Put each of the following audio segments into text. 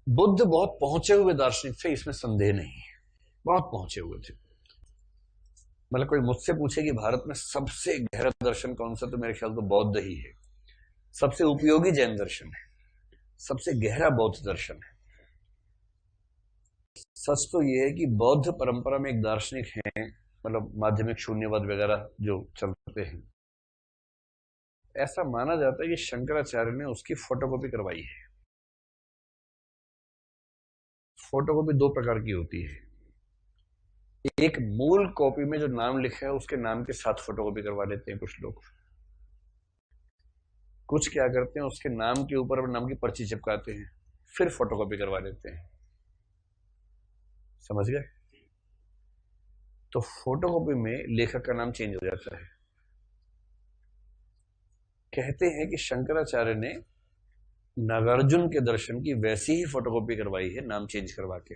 बुद्ध बहुत पहुंचे हुए दार्शनिक थे, इसमें संदेह नहीं है। बहुत पहुंचे हुए थे। मतलब कोई मुझसे पूछे कि भारत में सबसे गहरा दर्शन कौन सा, तो मेरे ख्याल तो बौद्ध ही है। सबसे उपयोगी जैन दर्शन है, सबसे गहरा बौद्ध दर्शन है। सच तो यह है कि बौद्ध परंपरा में एक दार्शनिक हैं, मतलब माध्यमिक शून्यवाद वगैरह जो चलते हैं, ऐसा माना जाता है कि शंकराचार्य ने उसकी फोटोकॉपी करवाई है। फोटोकॉपी दो प्रकार की होती है। एक मूल कॉपी में जो नाम लिखा है उसके नाम के साथ फोटोकॉपी करवा लेते हैं कुछ लोग। कुछ क्या करते हैं, उसके नाम के ऊपर नाम की पर्ची चिपकाते हैं, फिर फोटोकॉपी करवा लेते हैं। समझ गए? तो फोटोकॉपी में लेखक का नाम चेंज हो जाता है। कहते हैं कि शंकराचार्य ने नागार्जुन के दर्शन की वैसी ही फोटोकॉपी करवाई है, नाम चेंज करवा के।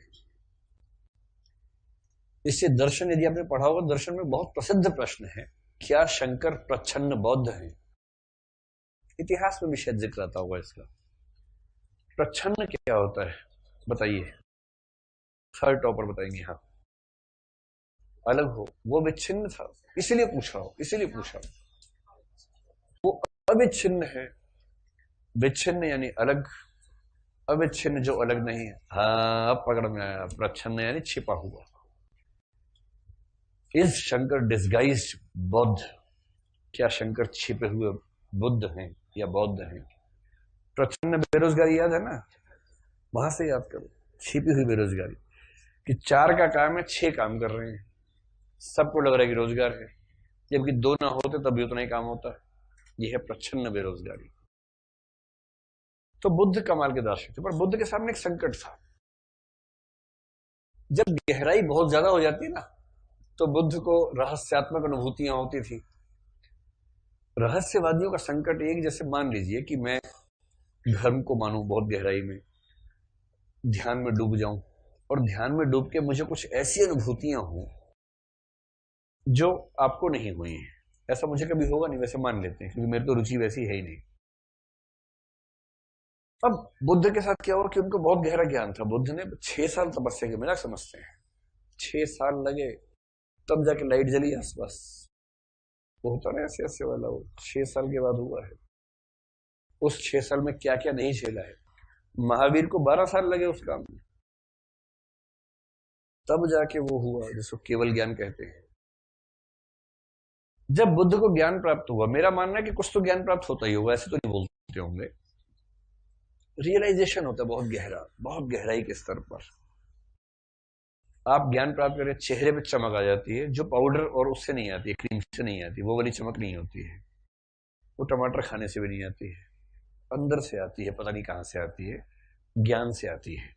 इससे दर्शन, यदि आपने पढ़ा होगा, दर्शन में बहुत प्रसिद्ध प्रश्न है, क्या शंकर प्रच्छन्न बौद्ध हैं? इतिहास में भी शायद जिक्र आता होगा इसका। प्रच्छन्न क्या होता है बताइए? थर्ड टॉपर बताएंगे। हाँ, अलग हो, वो विच्छिन्न था, इसीलिए पूछा हो, इसीलिए पूछा। वो अविच्छिन्न है। विच्छिन्न यानी अलग, अविच्छिन्न जो अलग नहीं है। हाँ, अब पकड़ में आया। प्रच्छन्न यानी छिपा हुआ। इज शंकर डिस्गाइज बौद्ध? क्या शंकर छिपे हुए बुद्ध हैं या बौद्ध हैं? प्रच्छन्न बेरोजगारी याद है ना, वहां से याद करो। छिपी हुई बेरोजगारी कि चार का काम है, छह काम कर रहे हैं, सबको लग रहा है कि रोजगार है, जबकि दो ना होते तब भी उतना ही काम होता है। यह है प्रच्छन्न बेरोजगारी। तो बुद्ध कमाल के दार्शनिक थे, पर बुद्ध के सामने एक संकट था। जब गहराई बहुत ज्यादा हो जाती है ना, तो बुद्ध को रहस्यात्मक अनुभूतियां होती थी। रहस्यवादियों का संकट एक, जैसे मान लीजिए कि मैं धर्म को मानूं बहुत गहराई में, ध्यान में डूब जाऊं, और ध्यान में डूब के मुझे कुछ ऐसी अनुभूतियां हों जो आपको नहीं हुई हैं। ऐसा मुझे कभी होगा नहीं, वैसे मान लेते हैं, क्योंकि मेरी तो रुचि वैसी है ही नहीं। अब बुद्ध के साथ क्या हुआ कि उनको बहुत गहरा ज्ञान था। बुद्ध ने 6 साल तपस्या की, मजाक समझते हैं? 6 साल लगे, तब जाके लाइट जली आसपास। वो होता ना ऐसे ऐसे वाला, वो 6 साल के बाद हुआ है। उस 6 साल में क्या क्या नहीं झेला है। महावीर को 12 साल लगे उस काम में, तब जाके वो हुआ जिसको केवल ज्ञान कहते हैं। जब बुद्ध को ज्ञान प्राप्त हुआ, मेरा मानना है कि कुछ तो ज्ञान प्राप्त होता ही होगा, ऐसे तो नहीं बोलते होंगे, रियलाइजेशन होता है बहुत गहरा, बहुत गहराई के स्तर पर। आप ज्ञान प्राप्त करें, चेहरे पे चमक आ जाती है, जो पाउडर और उससे नहीं आती है, क्रीम से नहीं आती, वो वाली चमक नहीं होती है। वो टमाटर खाने से भी नहीं आती है, अंदर से आती है, पता नहीं कहां से आती है, ज्ञान से आती है।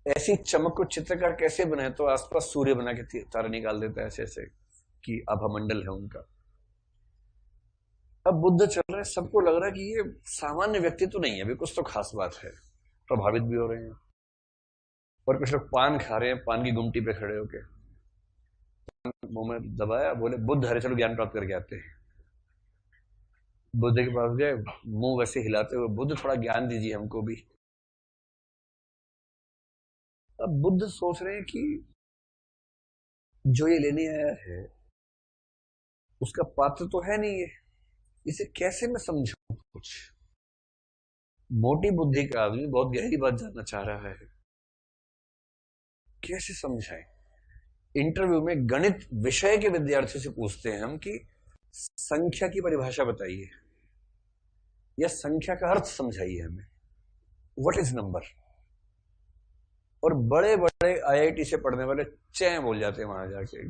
ऐसी चमक को चित्रकार कैसे बनाए, तो आसपास सूर्य बना के तारा निकाल देता है ऐसे ऐसे, कि आभामंडल है उनका। अब बुद्ध चल रहे हैं, सबको लग रहा है कि ये सामान्य व्यक्ति तो नहीं है, अभी कुछ तो खास बात है। प्रभावित भी हो रहे हैं। और कुछ लोग पान खा रहे हैं, पान की गुमटी पे खड़े होके मुंह में दबाया, बोले बुद्ध हरे, चलो ज्ञान प्राप्त करके आते हैं। बुद्ध के पास गए, मुंह वैसे हिलाते हुए, बुद्ध थोड़ा ज्ञान दीजिए हमको भी। अब बुद्ध सोच रहे हैं कि जो ये लेने आया है उसका पात्र तो है नहीं है, इसे कैसे मैं समझाऊं कुछ। मोटी बुद्धि का आदमी बहुत गहरी बात जानना चाह रहा है, कैसे समझाएं। इंटरव्यू में गणित विषय के विद्यार्थी से पूछते हैं हम कि संख्या की परिभाषा बताइए, या संख्या का अर्थ समझाइए हमें, व्हाट इज नंबर। और बड़े बड़े आईआईटी से पढ़ने वाले चै बोल जाते हैं वहां जाके,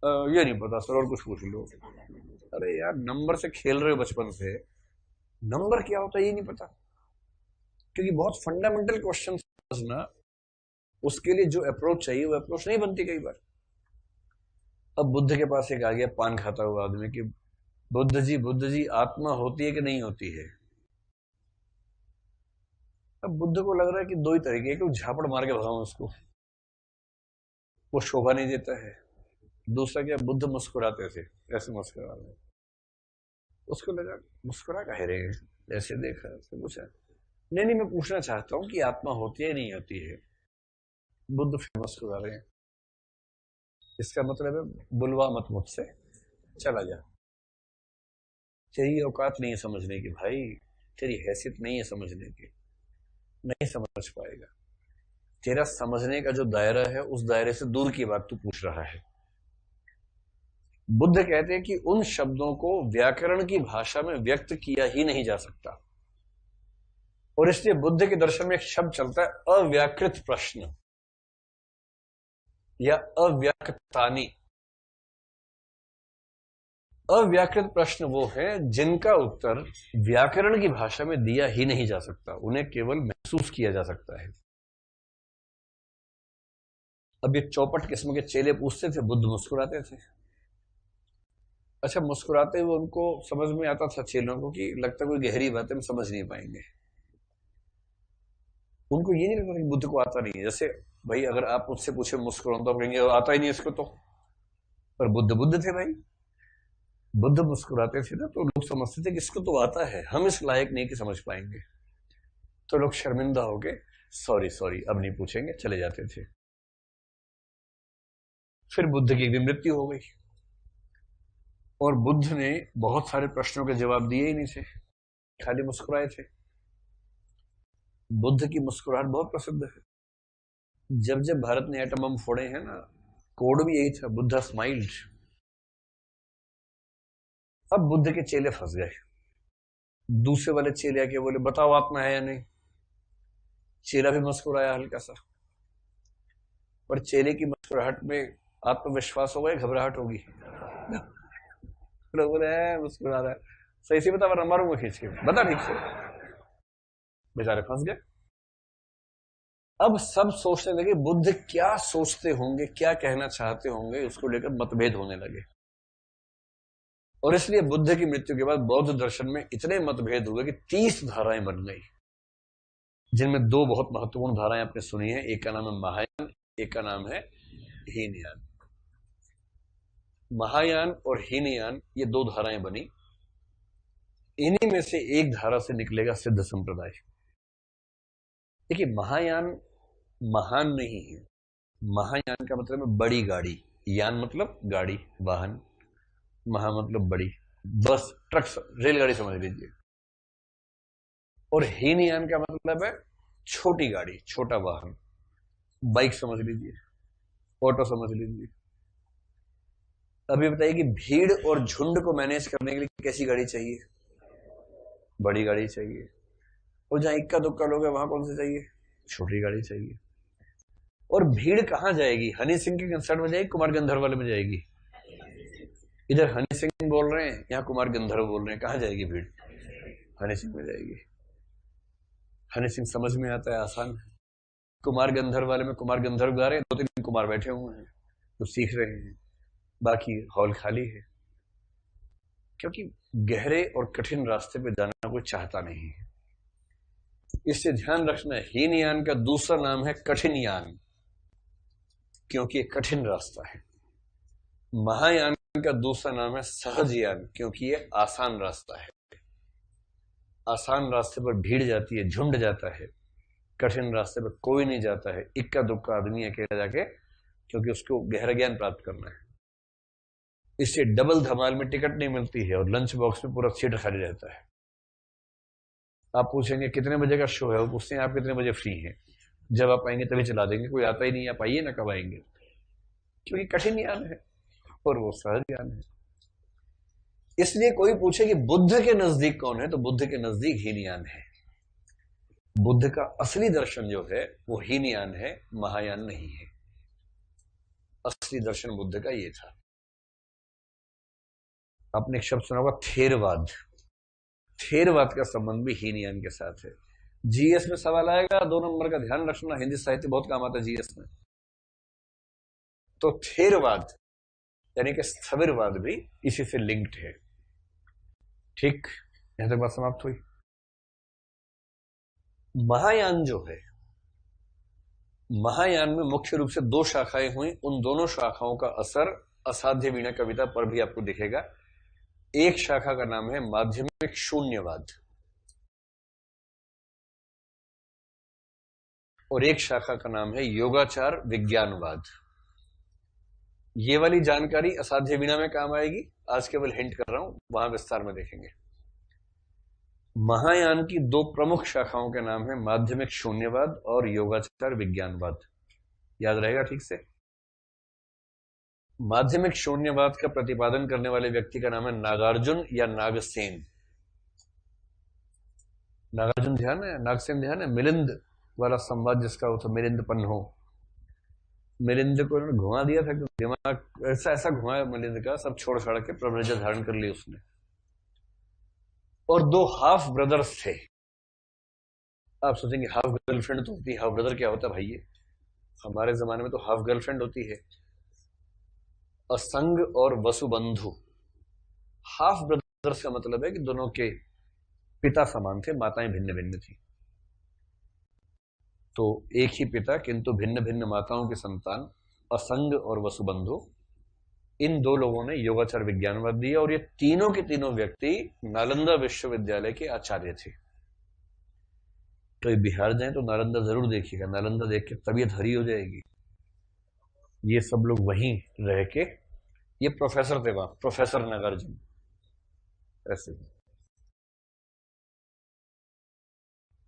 ये नहीं पता सर, और कुछ पूछ लो। अरे यार, नंबर से खेल रहे हो बचपन से, नंबर क्या होता है ये नहीं पता। क्योंकि बहुत फंडामेंटल क्वेश्चन समझना, उसके लिए जो अप्रोच चाहिए वो अप्रोच नहीं बनती कई बार। अब बुद्ध के पास एक आ गया पान खाता हुआ आदमी कि बुद्ध जी आत्मा होती है कि नहीं होती है? अब बुद्ध को लग रहा है कि दो ही तरीके, एक झापड़ मार के भगाऊं उसको, वो शोभा नहीं देता है। दूसरा क्या, बुद्ध मुस्कुराते थे, ऐसे मुस्कुरा रहे, उसको लगा मुस्कुरा कह रहे हैं, ऐसे देखा, ऐसे पूछा, नहीं नहीं, मैं पूछना चाहता हूं कि आत्मा होती है नहीं होती है। बुद्ध फेमस हो रहे हैं, इसका मतलब है बुलवा मत मुझसे, चला जा। तेरी औकात नहीं है समझने की भाई, तेरी हैसियत नहीं है समझने की, नहीं समझ पाएगा। तेरा समझने का जो दायरा है उस दायरे से दूर की बात तू पूछ रहा है। बुद्ध कहते हैं कि उन शब्दों को व्याकरण की भाषा में व्यक्त किया ही नहीं जा सकता, और इसलिए बुद्ध के दर्शन में एक शब्द चलता है अव्याकृत प्रश्न या अव्याकृतानि। अव्याकृत प्रश्न वो है जिनका उत्तर व्याकरण की भाषा में दिया ही नहीं जा सकता, उन्हें केवल महसूस किया जा सकता है। अब ये चौपट किस्म के चेले पूछते थे, बुद्ध मुस्कुराते थे। अच्छा, मुस्कुराते हुए उनको समझ में आता था चेलों को कि लगता कोई गहरी बात है, हम समझ नहीं पाएंगे। उनको ये नहीं लगता कि बुद्ध को आता नहीं है। जैसे भाई अगर आप मुझसे पूछे मुस्कुराओ तो आप कहेंगे आता ही नहीं इसको तो, पर बुद्ध बुद्ध थे भाई। बुद्ध मुस्कुराते थे ना तो लोग समझते थे कि इसको तो आता है, हम इस लायक नहीं कि समझ पाएंगे। तो लोग शर्मिंदा हो गए, सॉरी सॉरी अब नहीं पूछेंगे, चले जाते थे। फिर बुद्ध की भी मृत्यु हो गई और बुद्ध ने बहुत सारे प्रश्नों के जवाब दिए ही नहीं थे, खाली मुस्कुराए थे। बुद्ध की मुस्कुराहट बहुत प्रसिद्ध है। जब जब भारत ने एटम बम फोड़े हैं ना, कोड भी यही था, बुद्धा स्माइल्ड। अब बुद्ध के चेले फंस गए। दूसरे वाले चेले आके बोले बताओ आत्मा है या नहीं। चेला भी मुस्कुराया हल्का सा, पर चेले की मुस्कुराहट में आत्मविश्वास होगा या घबराहट होगी? लोग बोले मुस्कुरा रहा है, सही से बता वरना मारूंगा खींच के, बता ठीक से। बेचारे फंस गए। अब सब सोचने लगे बुद्ध क्या सोचते होंगे, क्या कहना चाहते होंगे, उसको लेकर मतभेद होने लगे। और इसलिए बुद्ध की मृत्यु के बाद बौद्ध दर्शन में इतने मतभेद हुए कि 30 धाराएं बन गई, जिनमें दो बहुत महत्वपूर्ण धाराएं आपने सुनी है। एक का नाम है महायान, एक का नाम है हीनयान। महायान और हीनयान ये दो धाराएं बनी। इन्हीं में से एक धारा से निकलेगा सिद्ध संप्रदाय। देखिए, महायान महान नहीं है। महायान का मतलब है बड़ी गाड़ी, यान मतलब गाड़ी, वाहन, महा मतलब बड़ी, बस, ट्रक, रेलगाड़ी समझ लीजिए। और हीनयान का मतलब है छोटी गाड़ी, छोटा वाहन, बाइक समझ लीजिए, ऑटो समझ लीजिए। अभी बताइए कि भीड़ और झुंड को मैनेज करने के लिए कैसी गाड़ी चाहिए? बड़ी गाड़ी चाहिए। और जहां इक्का दुक्का लोग हैं वहां कौन सी चाहिए? छोटी गाड़ी चाहिए। और भीड़ कहां जाएगी? हनी सिंह के कंसर्ट में जाएगी, कुमार गंधर्व वाले में जाएगी? इधर हनी सिंह बोल रहे हैं, यहाँ कुमार गंधर्व बोल रहे हैं, कहां जाएगी भीड़? हनी सिंह में जाएगी। हनी सिंह समझ में आता है, आसान है। कुमार गंधर्व वाले में कुमार गंधर्व गा रहे हैं, 2-3 कुमार बैठे हुए हैं तो सीख रहे हैं, बाकी हॉल खाली है। क्योंकि गहरे और कठिन रास्ते पे जाना कोई चाहता नहीं है। इससे ध्यान रखना है, हीनयान का दूसरा नाम है कठिन यान, क्योंकि ये कठिन रास्ता है। महायान का दूसरा नाम है सहज यान, क्योंकि ये आसान रास्ता है। आसान रास्ते पर भीड़ जाती है, झुंड जाता है। कठिन रास्ते पर कोई नहीं जाता है, इक्का दुक्का आदमी अकेला जाके, क्योंकि उसको गहरा ज्ञान प्राप्त करना है। इससे डबल धमाल में टिकट नहीं मिलती है और लंच बॉक्स में पूरा सीट खाली रहता है। आप पूछेंगे कितने बजे का शो है, वो पूछते हैं आप कितने बजे फ्री हैं। जब आप आएंगे तभी चला देंगे, कोई आता ही नहीं, आप आइए ना, कब आएंगे? क्योंकि कठिन ज्ञान है और वो सहज ज्ञान है। इसलिए कोई पूछे कि बुद्ध के नजदीक कौन है, तो बुद्ध के नजदीक हीनयान है। बुद्ध का असली दर्शन जो है वो हीनयान है, महायान नहीं है। असली दर्शन बुद्ध का ये था। आपने एक शब्द सुना होगा थेरवाद। थेरवाद का संबंध भी हीनयान के साथ है। जीएस में सवाल आएगा, 2 नंबर का ध्यान रखना, हिंदी साहित्य बहुत काम आता है जीएस में। तो थेरवाद यानी कि स्थविरवाद भी इसी से लिंक्ड है। ठीक, यहां तक बात समाप्त हुई। महायान जो है, महायान में मुख्य रूप से 2 शाखाएं हुई। उन दोनों शाखाओं का असर असाध्य वीणा कविता पर भी आपको दिखेगा। एक शाखा का नाम है माध्यमिक शून्यवाद। और एक शाखा का नाम है योगाचार विज्ञानवाद। ये वाली जानकारी असाध्य वीणा में काम आएगी, आज केवल हिंट कर रहा हूं, वहां विस्तार में देखेंगे। महायान की दो प्रमुख शाखाओं के नाम है माध्यमिक शून्यवाद और योगाचार विज्ञानवाद। याद रहेगा ठीक से। माध्यमिक शून्यवाद का प्रतिपादन करने वाले व्यक्ति का नाम है नागार्जुन या नागसेन। नागार्जुन ध्यान है, नागसेन ध्यान है। मिलिंद वाला संवाद जिसका हो था, मिलिंद पन्हो, मिलिंद को उन्होंने घुमा दिया था, दिमाग ऐसा ऐसा घुमाया मिलिंद का, सब छोड़ छाड़ के प्रभुराजा धारण कर ली उसने। और दो हाफ ब्रदर्स थे। आप सोचेंगे हाफ गर्लफ्रेंड तो होती है, हाफ ब्रदर क्या होता है भाई? ये हमारे जमाने में तो हाफ गर्लफ्रेंड होती है। असंग और वसुबंधु, हाफ ब्रदर्स का मतलब है कि दोनों के पिता समान थे, माताएं भिन्न भिन्न थी। तो एक ही पिता किंतु भिन्न भिन्न माताओं की संतान असंग और वसुबंधु, इन दो लोगों ने योगाचार विज्ञानवाद दिया। और ये तीनों के तीनों व्यक्ति नालंदा विश्वविद्यालय के आचार्य थे। तो ये बिहार जाए तो नालंदा जरूर देखिएगा, नालंदा देख के तबीयत हरी हो जाएगी। ये सब लोग वहीं रह के, ये प्रोफेसर थे वहां, प्रोफेसर नागार्जुन ऐसे।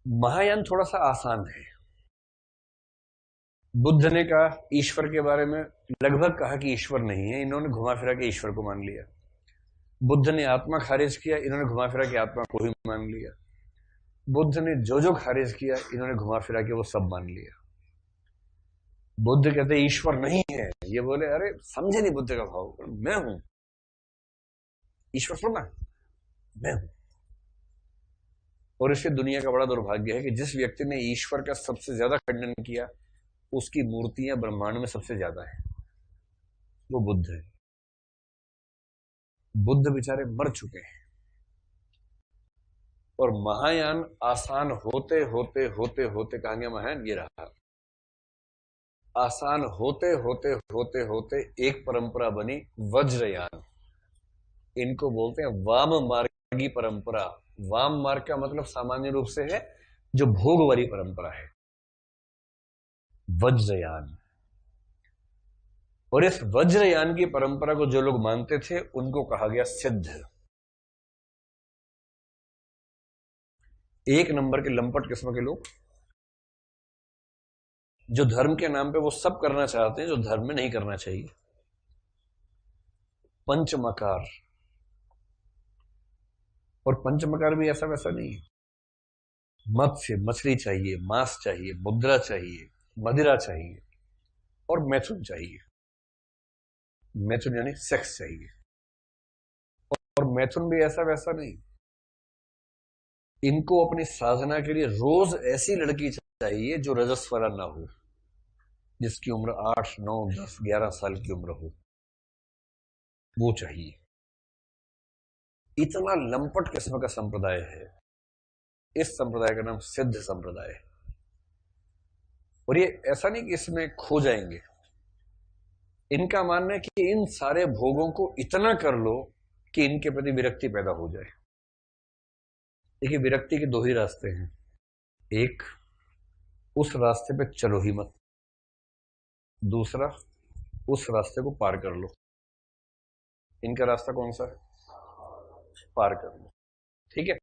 महायान थोड़ा सा आसान है। बुद्ध ने कहा ईश्वर के बारे में, लगभग कहा कि ईश्वर नहीं है, इन्होंने घुमा फिरा के ईश्वर को मान लिया। बुद्ध ने आत्मा खारिज किया, इन्होंने घुमा फिरा के आत्मा को ही मान लिया। बुद्ध ने जो खारिज किया, इन्होंने घुमा फिरा के वो सब मान लिया। बुद्ध कहते ईश्वर नहीं है, ये बोले अरे समझे नहीं बुद्ध का भाव, मैं हूं ईश्वर, सुनना मैं हूं। और इससे दुनिया का बड़ा दुर्भाग्य है कि जिस व्यक्ति ने ईश्वर का सबसे ज्यादा खंडन किया, उसकी मूर्तियां ब्रह्मांड में सबसे ज्यादा है, वो बुद्ध है। बुद्ध बेचारे मर चुके हैं। और महायान आसान होते होते होते होते, कहानियां महायान ये रहा, आसान होते होते होते होते एक परंपरा बनी वज्रयान। इनको बोलते हैं वाम मार्गी परंपरा। वाम मार्ग का मतलब सामान्य रूप से है जो भोग वाली परंपरा है, वज्रयान। और इस वज्रयान की परंपरा को जो लोग मानते थे उनको कहा गया सिद्ध। एक नंबर के लंपट किस्म के लोग, जो धर्म के नाम पे वो सब करना चाहते हैं जो धर्म में नहीं करना चाहिए। पंचमकार, और पंचमकार भी ऐसा वैसा नहीं है। मत्स्य, मछली चाहिए, मांस चाहिए, मुद्रा चाहिए, मदिरा चाहिए, और मैथुन चाहिए। मैथुन यानी सेक्स चाहिए। और मैथुन भी ऐसा वैसा नहीं, इनको अपनी साधना के लिए रोज ऐसी लड़की चाहिए जो रजस्वला ना हो, जिसकी उम्र 8, 9, 10, 11 साल की उम्र हो, वो चाहिए। इतना लंपट किस्म का संप्रदाय है। इस संप्रदाय का नाम सिद्ध संप्रदाय है। और ये ऐसा नहीं कि इसमें खो जाएंगे, इनका मानना है कि इन सारे भोगों को इतना कर लो कि इनके प्रति विरक्ति पैदा हो जाए। देखिए, विरक्ति के दो ही रास्ते हैं। एक, उस रास्ते पे चलो ही मत। दूसरा, उस रास्ते को पार कर लो। इनका रास्ता कौन सा है? पार कर लो। ठीक है।